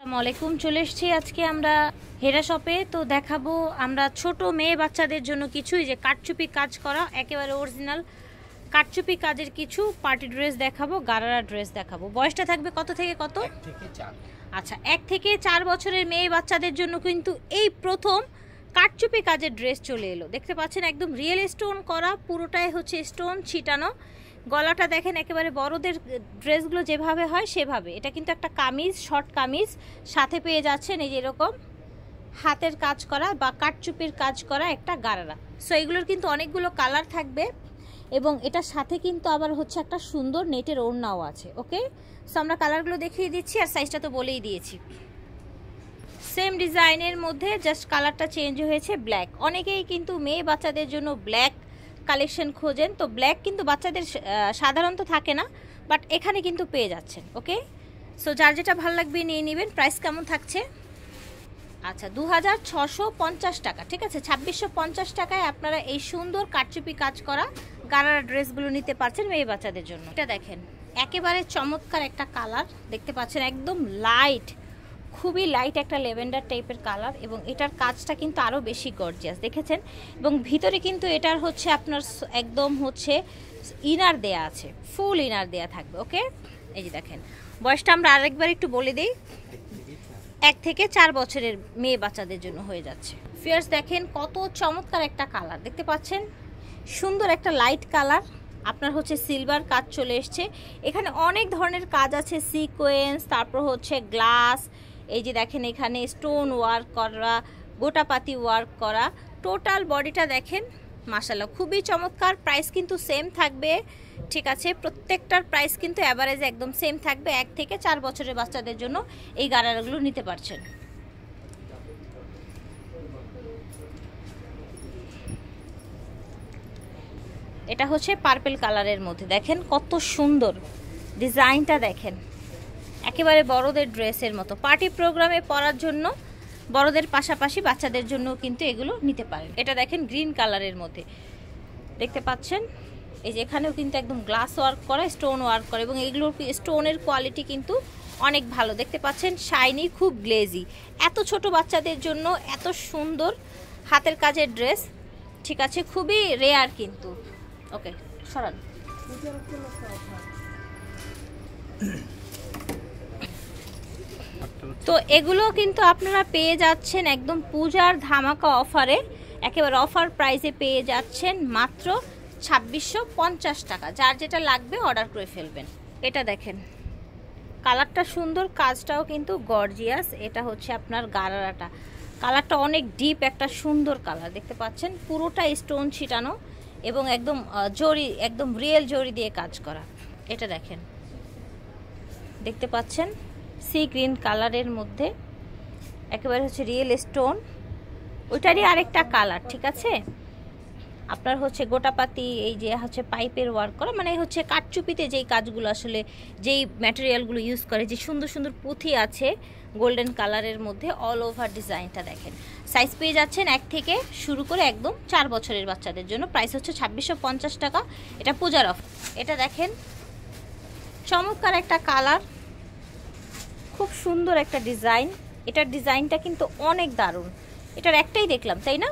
আসসালামু আলাইকুম। চলে এসেছি আজকে আমরা হেরা শপে। তো দেখাবো আমরা ছোট মেয়ে বাচ্চাদের জন্য কিছুই যে কারচুপি কাজ করা একেবারে অরিজিনাল কারচুপি কাজের কিছু পার্টি ড্রেস দেখাবো, গারারা ড্রেস দেখাবো। বয়সটা থাকবে কত থেকে কত? 1 থেকে 4। আচ্ছা, 1 থেকে 4 বছরের মেয়ে বাচ্চাদের জন্য কিন্তু এই প্রথম কারচুপি কাজের ড্রেস চলে এলো। দেখতে পাচ্ছেন একদম রিয়েল স্টোন করা, পুরোটাই হচ্ছে স্টোন ছিটানো। গলাটা দেখেন একেবারে বড়দের ড্রেসগুলো যেভাবে হয় সেভাবে। এটা কিন্তু একটা কামিজ, শর্ট কামিজ, সাথে পেয়ে যাচ্ছেন এই যে এরকম হাতের কাজ করা বা কারচুপির কাজ করা একটা গারারা। সো এগুলোর কিন্তু অনেকগুলো কালার থাকবে এবং এটার সাথে কিন্তু আবার হচ্ছে একটা সুন্দর নেটের ওড়নাও আছে। ওকে, সো আমরা কালারগুলো দেখিয়ে দিচ্ছি আর সাইজটা তো বলেই দিয়েছি। সেম ডিজাইনের মধ্যে জাস্ট কালারটা চেঞ্জ হয়েছে, ব্ল্যাক। অনেকেই কিন্তু মেয়ে বাচ্চাদের জন্য ব্ল্যাক কালেকশন খোঁজেন, তো ব্ল্যাক কিন্তু বাচ্চাদের সাধারণত থাকে না, বাট এখানে কিন্তু পেয়ে যাচ্ছেন। ওকে, সো যার যেটা ভালো লাগবে নিয়ে নেবেন। প্রাইস কেমন থাকছে? আচ্ছা, 2650 টাকা। ঠিক আছে, 2650 টাকায় আপনারা এই সুন্দর কারচুপি কাজ করা গারারা ড্রেসগুলো নিতে পারছেন মেয়ে বাচ্চাদের জন্য। এটা দেখেন একেবারে চমৎকার একটা কালার দেখতে পাচ্ছেন, একদম লাইট, খুবই লাইট একটা লেভেন্ডার টাইপের কালার এবং এটার কাজটা কিন্তু আরও বেশি গর্জিয়াস দেখেছেন। এবং ভিতরে কিন্তু এটার হচ্ছে আপনার একদম হচ্ছে ইনার দেয়া আছে, ফুল ইনার দেয়া থাকবে। ওকে, এই যে দেখেন বয়সটা আমরা আরেকবার একটু বলে দিই, 1 থেকে 4 বছরের মেয়ে বাচ্চাদের জন্য হয়ে যাচ্ছে। ফিয়ার্স দেখেন কত চমৎকার একটা কালার দেখতে পাচ্ছেন, সুন্দর একটা লাইট কালার। আপনার হচ্ছে সিলভার কাজ চলে এসছে, এখানে অনেক ধরনের কাজ আছে, সিকোয়েন্স, তারপর হচ্ছে গ্লাস, এই যে দেখেন এখানে স্টোন ওয়ার্ক করা, গোটাপাতি ওয়ার্ক করা, টোটাল বডিটা দেখেন মাশাআল্লাহ খুবই চমৎকার। প্রাইস কিন্তু সেম থাকবে, ঠিক আছে, প্রত্যেকটার প্রাইস কিন্তু অ্যাভারেজ একদম সেম থাকবে। 1 থেকে 4 বছরের বাচ্চাদের জন্য এই গারারাগুলো নিতে পারছেন। এটা হচ্ছে পার্পল কালারের মধ্যে, দেখেন কত সুন্দর ডিজাইনটা, দেখেন একেবারে বড়দের ড্রেসের মতো। পার্টি প্রোগ্রামে পরার জন্য বড়দের পাশাপাশি বাচ্চাদের জন্য কিন্তু এগুলো নিতে পারেন। এটা দেখেন গ্রিন কালারের মধ্যে দেখতে পাচ্ছেন, এই যে এখানেও কিন্তু একদম গ্লাস ওয়ার্ক করা, স্টোন ওয়ার্ক করা এবং এগুলোর স্টোনের কোয়ালিটি কিন্তু অনেক ভালো দেখতে পাচ্ছেন, শাইনি, খুব গ্লেজি। এত ছোট বাচ্চাদের জন্য এত সুন্দর হাতের কাজের ড্রেস, ঠিক আছে, খুবই রেয়ার কিন্তু। ওকে সরান। তো এগুলো কিন্তু আপনারা পেয়ে যাচ্ছেন একদম পূজার ধামাকা অফারে, একেবারে অফার প্রাইসে পেয়ে যাচ্ছেন মাত্র 2650 টাকা। যার যেটা লাগবে অর্ডার করে ফেলবেন। এটা দেখেন কালারটা সুন্দর, কাজটাও কিন্তু গর্জিয়াস। এটা হচ্ছে আপনার গারারাটা, কালারটা অনেক ডিপ একটা সুন্দর কালার দেখতে পাচ্ছেন, পুরোটা স্টোন ছিটানো এবং একদম জরি, একদম রিয়েল জরি দিয়ে কাজ করা। এটা দেখেন দেখতে পাচ্ছেন সি গ্রিন কালারের মধ্যে একেবারে হচ্ছে রিয়েল স্টোন, ওইটারই আরেকটা কালার, ঠিক আছে। আপনার হচ্ছে গোটাপাতি, এই যে হচ্ছে পাইপের ওয়ার্ক করা, মানে হচ্ছে কারচুপিতে যেই কাজগুলো আসলে যেই ম্যাটেরিয়ালগুলো ইউজ করে, যে সুন্দর সুন্দর পুঁথি আছে গোল্ডেন কালারের মধ্যে, অল ওভার ডিজাইনটা দেখেন। সাইজ পেয়ে যাচ্ছেন 1 থেকে শুরু করে একদম 4 বছরের বাচ্চাদের জন্য। প্রাইস হচ্ছে 2650 টাকা, এটা পূজার অফার। এটা দেখেন চমৎকার একটা কালার, খুব সুন্দর একটা ডিজাইন। এটার ডিজাইনটা কিন্তু অনেক দারুণ, এটার একটাই দেখলাম তাই না?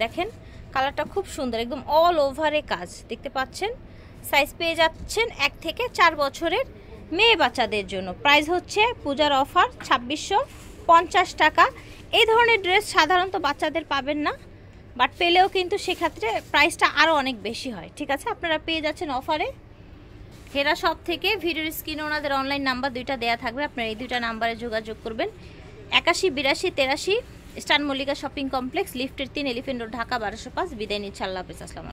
দেখেন কালারটা খুব সুন্দর, একদম অল ওভারে কাজ দেখতে পাচ্ছেন। সাইজ পেয়ে যাচ্ছেন 1 থেকে 4 বছরের মেয়ে বাচ্চাদের জন্য। প্রাইস হচ্ছে পূজার অফার 2650 টাকা। এই ধরনের ড্রেস সাধারণত বাচ্চাদের পাবেন না, বাট পেলেও কিন্তু সেক্ষেত্রে প্রাইসটা আরও অনেক বেশি হয়, ঠিক আছে। আপনারা পেয়ে যাচ্ছেন অফারে হেরা শপ থেকে। ভিডিওর স্ক্রিনে ওনাদের অনলাইন নাম্বার 2টা দেয়া থাকবে, আপনারা এই 2টা নাম্বারে যোগাযোগ করবেন। 81 82 83 স্টান মল্লিকা শপিং কমপ্লেক্স, লিফটের 3, এলিফ্যান্ট রোড, ঢাকা 1205। বিদায় নিচ্ছি, আল্লাহ হাফেজ, আসসালামু আলাইকুম।